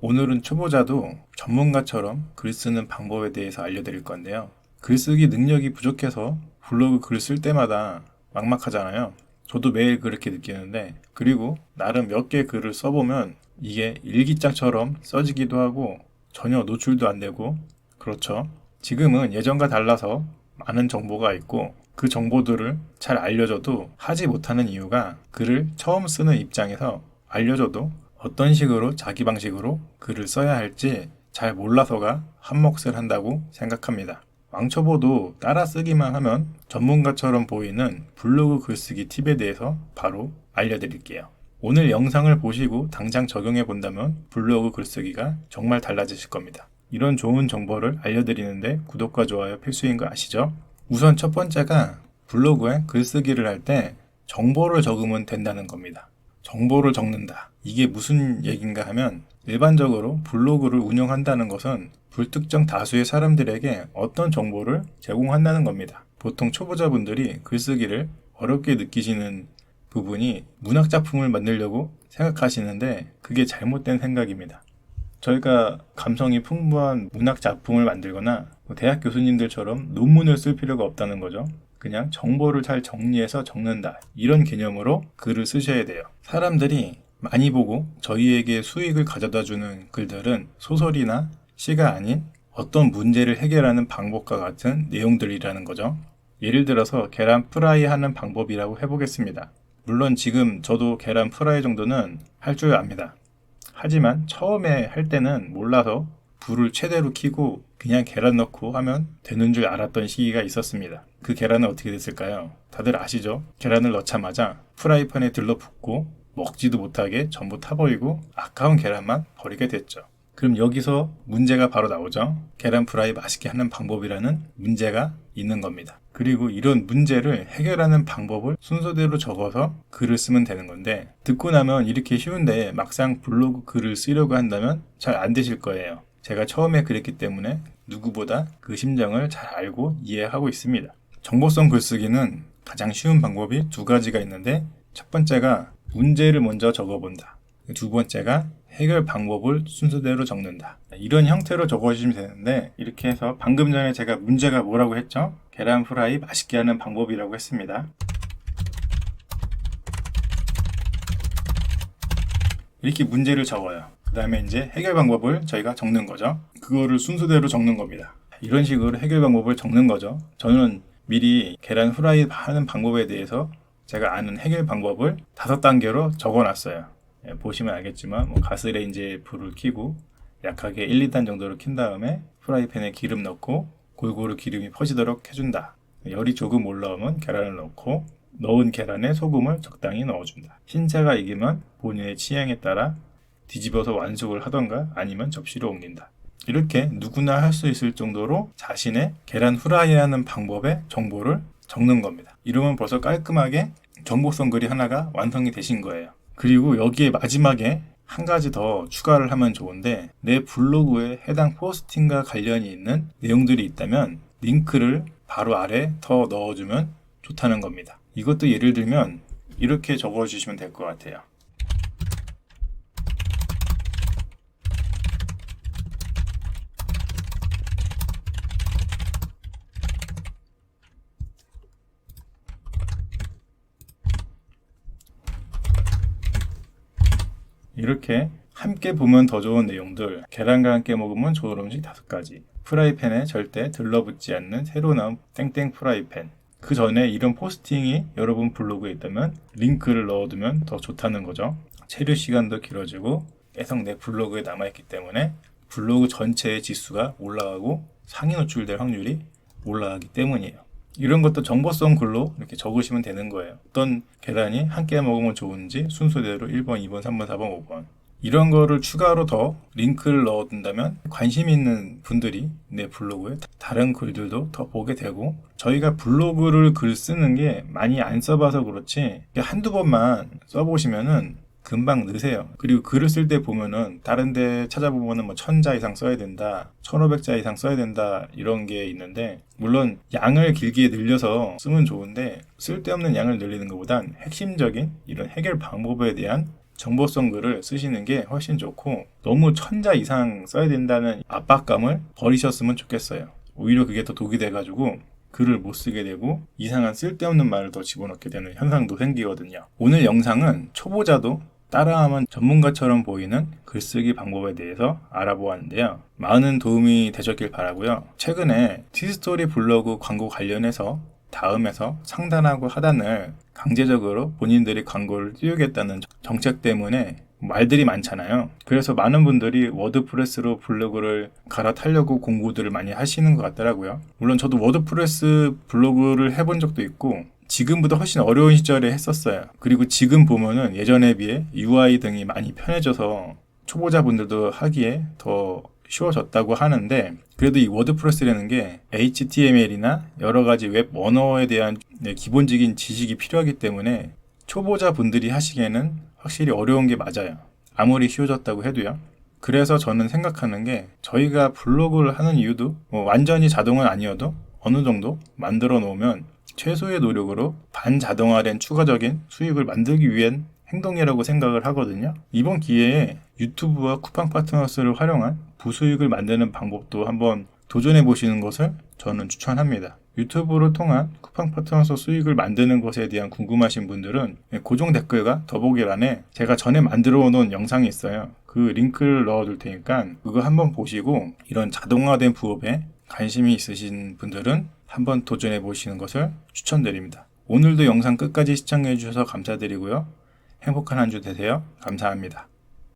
오늘은 초보자도 전문가처럼 글 쓰는 방법에 대해서 알려드릴 건데요. 글쓰기 능력이 부족해서 블로그 글 쓸 때마다 막막하잖아요. 저도 매일 그렇게 느끼는데, 그리고 나름 몇 개 글을 써보면 이게 일기장처럼 써지기도 하고 전혀 노출도 안 되고 그렇죠. 지금은 예전과 달라서 많은 정보가 있고 그 정보들을 잘 알려줘도 하지 못하는 이유가 글을 처음 쓰는 입장에서 알려줘도 어떤 식으로 자기 방식으로 글을 써야 할지 잘 몰라서가 한몫을 한다고 생각합니다. 왕초보도 따라 쓰기만 하면 전문가처럼 보이는 블로그 글쓰기 팁에 대해서 바로 알려드릴게요. 오늘 영상을 보시고 당장 적용해 본다면 블로그 글쓰기가 정말 달라지실 겁니다. 이런 좋은 정보를 알려드리는데 구독과 좋아요 필수인 거 아시죠? 우선 첫 번째가 블로그에 글쓰기를 할 때 정보를 적으면 된다는 겁니다. 정보를 적는다. 이게 무슨 얘기인가 하면 일반적으로 블로그를 운영한다는 것은 불특정 다수의 사람들에게 어떤 정보를 제공한다는 겁니다. 보통 초보자분들이 글쓰기를 어렵게 느끼시는 부분이 문학작품을 만들려고 생각하시는데 그게 잘못된 생각입니다. 저희가 감성이 풍부한 문학작품을 만들거나 대학 교수님들처럼 논문을 쓸 필요가 없다는 거죠. 그냥 정보를 잘 정리해서 적는다. 이런 개념으로 글을 쓰셔야 돼요. 사람들이 많이 보고 저희에게 수익을 가져다 주는 글들은 소설이나 시가 아닌 어떤 문제를 해결하는 방법과 같은 내용들이라는 거죠. 예를 들어서 계란 프라이 하는 방법이라고 해보겠습니다. 물론 지금 저도 계란 프라이 정도는 할 줄 압니다. 하지만 처음에 할 때는 몰라서 불을 최대로 켜고 그냥 계란 넣고 하면 되는 줄 알았던 시기가 있었습니다. 그 계란은 어떻게 됐을까요? 다들 아시죠? 계란을 넣자마자 프라이팬에 들러붙고 먹지도 못하게 전부 타버리고 아까운 계란만 버리게 됐죠. 그럼 여기서 문제가 바로 나오죠. 계란 프라이 맛있게 하는 방법이라는 문제가 있는 겁니다. 그리고 이런 문제를 해결하는 방법을 순서대로 적어서 글을 쓰면 되는 건데 듣고 나면 이렇게 쉬운데 막상 블로그 글을 쓰려고 한다면 잘 안 되실 거예요. 제가 처음에 그랬기 때문에 누구보다 그 심정을 잘 알고 이해하고 있습니다. 정보성 글쓰기는 가장 쉬운 방법이 두 가지가 있는데 첫 번째가 문제를 먼저 적어본다. 두 번째가 해결 방법을 순서대로 적는다. 이런 형태로 적어주시면 되는데 이렇게 해서 방금 전에 제가 문제가 뭐라고 했죠? 계란 프라이 맛있게 하는 방법이라고 했습니다. 이렇게 문제를 적어요. 그 다음에 이제 해결 방법을 저희가 적는 거죠. 그거를 순서대로 적는 겁니다. 이런 식으로 해결 방법을 적는 거죠. 저는 미리 계란 후라이 하는 방법에 대해서 제가 아는 해결 방법을 5단계로 적어놨어요. 보시면 알겠지만 가스레인지에 불을 켜고 약하게 1, 2단 정도로 킨 다음에 프라이팬에 기름 넣고 골고루 기름이 퍼지도록 해준다. 열이 조금 올라오면 계란을 넣고 넣은 계란에 소금을 적당히 넣어준다. 신체가 익으면 본인의 취향에 따라 뒤집어서 완숙을 하던가 아니면 접시로 옮긴다. 이렇게 누구나 할 수 있을 정도로 자신의 계란 후라이 하는 방법의 정보를 적는 겁니다. 이러면 벌써 깔끔하게 정보성 글이 하나가 완성이 되신 거예요. 그리고 여기에 마지막에 한 가지 더 추가를 하면 좋은데 내 블로그에 해당 포스팅과 관련이 있는 내용들이 있다면 링크를 바로 아래 더 넣어주면 좋다는 겁니다. 이것도 예를 들면 이렇게 적어주시면 될 것 같아요. 이렇게 함께 보면 더 좋은 내용들, 계란과 함께 먹으면 좋은 음식 5가지, 프라이팬에 절대 들러붙지 않는 새로 나온 땡땡 프라이팬. 그 전에 이런 포스팅이 여러분 블로그에 있다면 링크를 넣어두면 더 좋다는 거죠. 체류 시간도 길어지고 계속 내 블로그에 남아있기 때문에 블로그 전체의 지수가 올라가고 상위 노출될 확률이 올라가기 때문이에요. 이런 것도 정보성 글로 이렇게 적으시면 되는 거예요. 어떤 계란이 한 끼 먹으면 좋은지 순서대로 1번, 2번, 3번, 4번, 5번 이런 거를 추가로 더 링크를 넣어둔다면 관심 있는 분들이 내 블로그에 다른 글들도 더 보게 되고 저희가 블로그를 글 쓰는 게 많이 안 써봐서 그렇지 한두 번만 써보시면은 금방 느세요. 그리고 글을 쓸 때 보면은 다른 데 찾아보면은 1000자 이상 써야 된다, 1500자 이상 써야 된다 이런 게 있는데 물론 양을 길게 늘려서 쓰면 좋은데 쓸데없는 양을 늘리는 것보단 핵심적인 이런 해결 방법에 대한 정보성 글을 쓰시는 게 훨씬 좋고 너무 천자 이상 써야 된다는 압박감을 버리셨으면 좋겠어요. 오히려 그게 더 독이 돼가지고 글을 못 쓰게 되고 이상한 쓸데없는 말을 더 집어넣게 되는 현상도 생기거든요. 오늘 영상은 초보자도 따라하면 전문가처럼 보이는 글쓰기 방법에 대해서 알아보았는데요. 많은 도움이 되셨길 바라고요. 최근에 티스토리 블로그 광고 관련해서 다음에서 상단하고 하단을 강제적으로 본인들이 광고를 띄우겠다는 정책 때문에 말들이 많잖아요. 그래서 많은 분들이 워드프레스로 블로그를 갈아타려고 공부들을 많이 하시는 것 같더라고요. 물론 저도 워드프레스 블로그를 해본 적도 있고 지금보다 훨씬 어려운 시절에 했었어요. 그리고 지금 보면은 예전에 비해 UI 등이 많이 편해져서 초보자분들도 하기에 더 쉬워졌다고 하는데 그래도 이 워드프레스라는 게 HTML이나 여러 가지 웹 언어에 대한 기본적인 지식이 필요하기 때문에 초보자분들이 하시기에는 확실히 어려운 게 맞아요. 아무리 쉬워졌다고 해도요. 그래서 저는 생각하는 게 저희가 블로그를 하는 이유도 완전히 자동은 아니어도 어느 정도 만들어 놓으면 최소의 노력으로 반자동화된 추가적인 수익을 만들기 위한 행동이라고 생각을 하거든요. 이번 기회에 유튜브와 쿠팡 파트너스를 활용한 부수익을 만드는 방법도 한번 도전해 보시는 것을 저는 추천합니다. 유튜브를 통한 쿠팡 파트너스 수익을 만드는 것에 대한 궁금하신 분들은 고정 댓글과 더보기란에 제가 전에 만들어 놓은 영상이 있어요. 그 링크를 넣어 둘 테니까 그거 한번 보시고 이런 자동화된 부업에 관심이 있으신 분들은 한번 도전해 보시는 것을 추천드립니다. 오늘도 영상 끝까지 시청해 주셔서 감사드리고요. 행복한 한 주 되세요. 감사합니다.